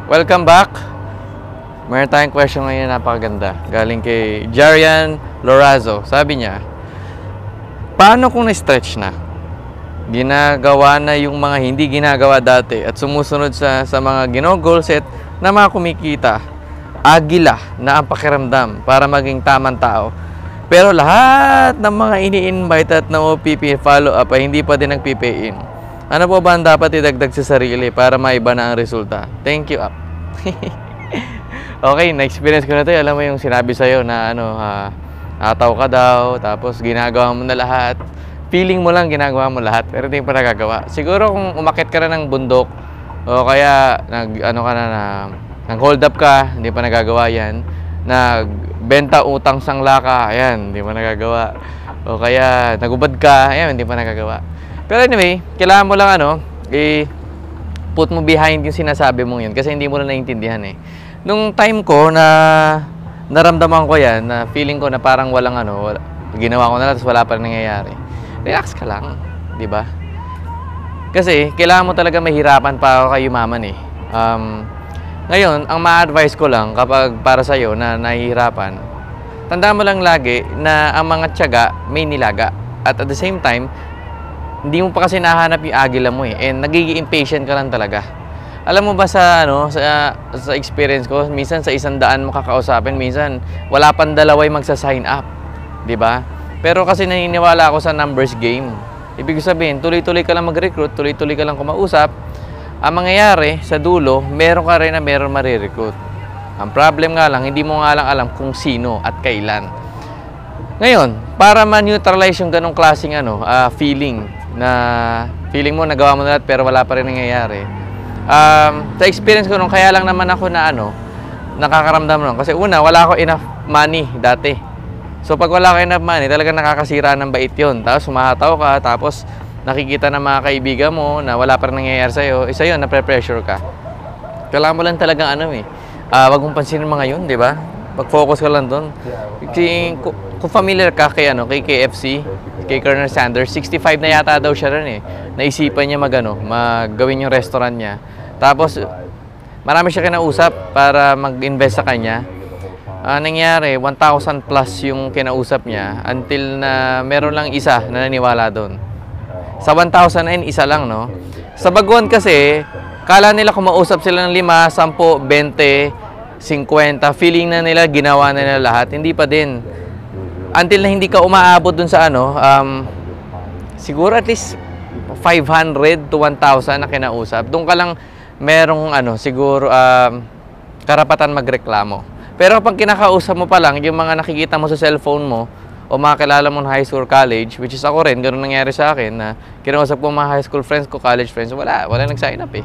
Welcome back. Meron tayong question ngayon na napakaganda. Galing kay Jarian Lorazo. Sabi niya, paano kung na-stretch na? Ginagawa na yung mga hindi ginagawa dati at sumusunod sa mga ginogol set na mga kumikita. Agila na ang pakiramdam para maging tamang tao. Pero lahat ng mga ini-invite at na OPP follow-up ay hindi pa din nag-pay in. Ano po ba ang dapat idagdag sa sarili para maiba na ang resulta? Thank you, up. Okay, na-experience ko na ito. Alam mo yung sinabi sa'yo na ataw ka daw, tapos ginagawa mo na lahat. Feeling mo lang ginagawa mo lahat, pero hindi pa nagagawa. Siguro kung umakyat ka na ng bundok, o kaya nag-hold up ka, hindi pa nagagawa yan. Nagbenta utang sangla ka, ayan, hindi pa nagagawa. O kaya nagubad ka, ayan, hindi pa nagagawa. Pero anyway, kailangan mo lang put mo behind yung sinasabi mong yun kasi hindi mo na naiintindihan eh. Nung time ko na naramdaman ko yan, na feeling ko na parang walang ginawa ko na lang tapos wala pa rin nangyayari. Relax ka lang, di ba? Kasi kailangan mo talaga mahirapan para kayo yumaman eh. Ngayon, ang ma-advise ko lang kapag para sa'yo na nahihirapan, tandaan mo lang lagi na ang mga tiyaga may nilaga. At the same time, hindi mo pa kasi nahanap yung agila mo eh. And nagiging impatient ka lang talaga. Alam mo ba sa experience ko, minsan sa 100 mo kakausapin, minsan wala pang dalaway magsa-sign up. 'Di ba? Pero kasi naniniwala ako sa numbers game. Ibig sabihin, tuloy-tuloy ka lang mag-recruit, tuloy-tuloy ka lang kumausap. Ang mangyayari sa dulo, meron ka rin na meron marirecruit. Ang problem nga lang, hindi mo nga lang alam kung sino at kailan. Ngayon, para ma-neutralize yung ganong klaseng feeling, na feeling mo nagawa mo na lahat pero wala pa rin nangyayari. Sa experience ko nung kaya lang naman ako na nakakaramdam nun. Kasi una, wala ako enough money dati. So pag wala ka enough money, talagang nakakasira ng bait yun. Tapos sumataw ka, tapos nakikita ng mga kaibigan mo na wala pa rin nangyayari sa'yo. Isa yun, napre-pressure ka. Kailangan mo lang talagang wag mong pansinin mga yun, di ba? Mag-focus ka lang doon. Kung familiar ka kay KFC, kay Colonel Sanders, 65 na yata daw siya rin eh. Naisipan niya maggawin yung restaurant niya. Tapos, marami siya kinausap para mag-invest sa kanya. Nangyari, 1,000 plus yung kinausap niya until na meron lang isa na naniwala doon. Sa 1,000 isa lang, no? Sa baguhan kasi, kala nila kumausap sila ng 5, 10, 20, 50, feeling na nila ginawa na nila lahat. Hindi pa din. Until na hindi ka umaabot dun sa siguro at least 500 to 1,000 na kinausap. Doon ka lang merong siguro karapatan magreklamo. Pero kapag kinakausap mo pa lang, yung mga nakikita mo sa cellphone mo o mga kilala mo na high school, college, which is ako rin, ganun nangyari sa akin na kinausap ko mga high school friends ko, college friends, wala nag-sign up eh.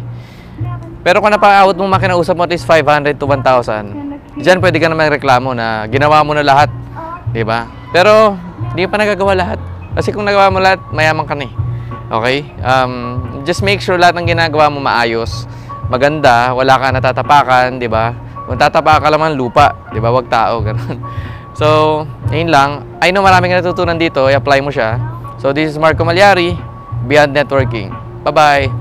Pero kung napaabot mo mga kinausap mo at least 500 to 1,000, dyan pwede ka naman reklamo na ginawa mo na lahat, di ba? Pero hindi pa nagagawa lahat. Kasi kung nagawa mo lahat, mayaman ka na eh. Okay? Just make sure lahat ng ginagawa mo maayos, maganda, wala ka natatapakan, di ba? Kung tatapakan ka naman lupa, di ba? Wag tao, ganun. So, yun lang. I know maraming natutunan dito, i-apply mo siya. So, this is Marco Malyari, Beyond Networking. Bye-bye!